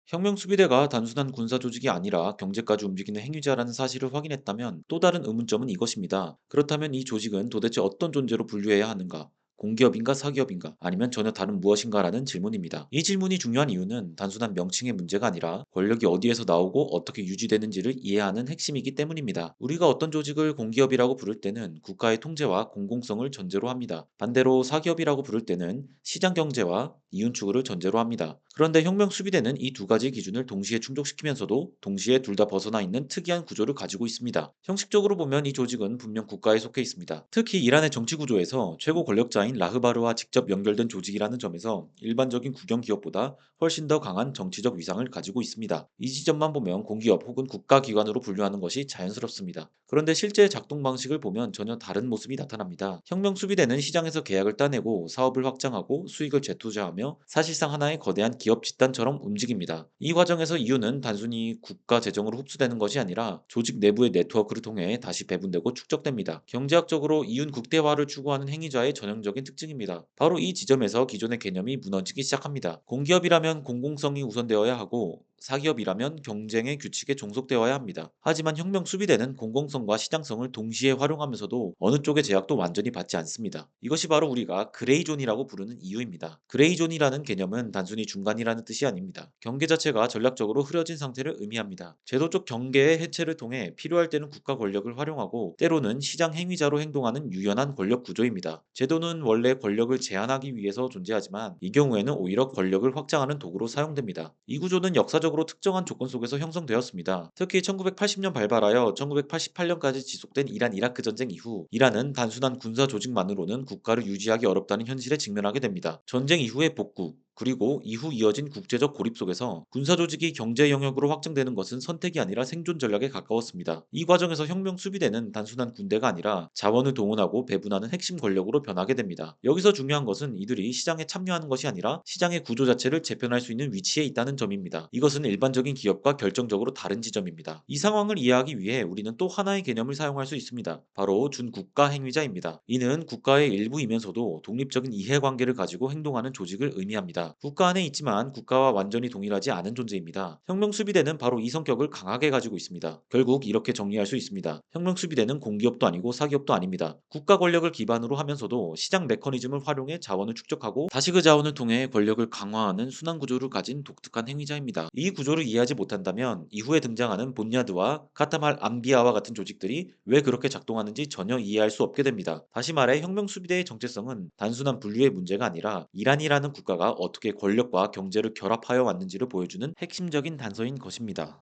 혁명수비대가 단순한 군사 조직이 아니라 경제까지 움직이는 행위자라는 사실을 확인했다면 또 다른 의문점은 이것입니다. 그렇다면 이 조직은 도대체 어떤 존재로 분류해야 하는가? 공기업인가 사기업인가 아니면 전혀 다른 무엇인가라는 질문입니다. 이 질문이 중요한 이유는 단순한 명칭의 문제가 아니라 권력이 어디에서 나오고 어떻게 유지되는지를 이해하는 핵심이기 때문입니다. 우리가 어떤 조직을 공기업이라고 부를 때는 국가의 통제와 공공성을 전제로 합니다. 반대로 사기업이라고 부를 때는 시장 경제와 이윤 추구를 전제로 합니다. 그런데 혁명 수비대는 이 두 가지 기준을 동시에 충족시키면서도 동시에 둘 다 벗어나 있는 특이한 구조를 가지고 있습니다. 형식적으로 보면 이 조직은 분명 국가에 속해 있습니다. 특히 이란의 정치 구조에서 최고 권력자인 라흐바르와 직접 연결된 조직이라는 점에서 일반적인 국영 기업보다 훨씬 더 강한 정치적 위상을 가지고 있습니다. 이 지점만 보면 공기업 혹은 국가기관으로 분류하는 것이 자연스럽습니다. 그런데 실제 작동 방식을 보면 전혀 다른 모습이 나타납니다. 혁명 수비대는 시장에서 계약을 따내고 사업을 확장하고 수익을 재투자하며 사실상 하나의 거대한 기업 집단처럼 움직입니다. 이 과정에서 이윤은 단순히 국가 재정으로 흡수되는 것이 아니라 조직 내부의 네트워크를 통해 다시 배분되고 축적됩니다. 경제학적으로 이윤 국대화를 추구하는 행위자의 전형적인 특징입니다. 바로 이 지점에서 기존의 개념이 무너지기 시작합니다. 공기업이라면 공공성이 우선되어야 하고 사기업이라면 경쟁의 규칙에 종속되어야 합니다. 하지만 혁명 수비대는 공공성과 시장성을 동시에 활용하면서도 어느 쪽의 제약도 완전히 받지 않습니다. 이것이 바로 우리가 그레이존이라고 부르는 이유입니다. 그레이존이라는 개념은 단순히 중간이라는 뜻이 아닙니다. 경계 자체가 전략적으로 흐려진 상태를 의미합니다. 제도적 경계의 해체를 통해 필요할 때는 국가 권력을 활용하고 때로는 시장 행위자로 행동하는 유연한 권력 구조입니다. 제도는 원래 권력을 제한하기 위해서 존재하지만 이 경우에는 오히려 권력을 확장하는 도구로 사용됩니다. 이 구조는 역사적으로 특정한 조건 속에서 형성되었습니다. 특히 1980년 발발하여 1988년까지 지속된 이란 이라크 전쟁 이후 이란은 단순한 군사 조직만으로는 국가를 유지하기 어렵다는 현실에 직면하게 됩니다. 전쟁 이후의 복구, 그리고 이후 이어진 국제적 고립 속에서 군사 조직이 경제 영역으로 확장되는 것은 선택이 아니라 생존 전략에 가까웠습니다. 이 과정에서 혁명 수비대는 단순한 군대가 아니라 자원을 동원하고 배분하는 핵심 권력으로 변하게 됩니다. 여기서 중요한 것은 이들이 시장에 참여하는 것이 아니라 시장의 구조 자체를 재편할 수 있는 위치에 있다는 점입니다. 이것은 일반적인 기업과 결정적으로 다른 지점입니다. 이 상황을 이해하기 위해 우리는 또 하나의 개념을 사용할 수 있습니다. 바로 준국가 행위자입니다. 이는 국가의 일부이면서도 독립적인 이해관계를 가지고 행동하는 조직을 의미합니다. 국가 안에 있지만 국가와 완전히 동일하지 않은 존재입니다. 혁명수비대는 바로 이 성격을 강하게 가지고 있습니다. 결국 이렇게 정리할 수 있습니다. 혁명수비대는 공기업도 아니고 사기업도 아닙니다. 국가 권력을 기반으로 하면서도 시장 메커니즘을 활용해 자원을 축적하고 다시 그 자원을 통해 권력을 강화하는 순환 구조를 가진 독특한 행위자입니다. 이 구조를 이해하지 못한다면 이후에 등장하는 본야드와 카타말 암비아와 같은 조직들이 왜 그렇게 작동하는지 전혀 이해할 수 없게 됩니다. 다시 말해 혁명수비대의 정체성은 단순한 분류의 문제가 아니라 이란이라는 국가가 어떻게 권력과 경제를 결합하여 왔는지를 보여주는 핵심적인 단서인 것입니다.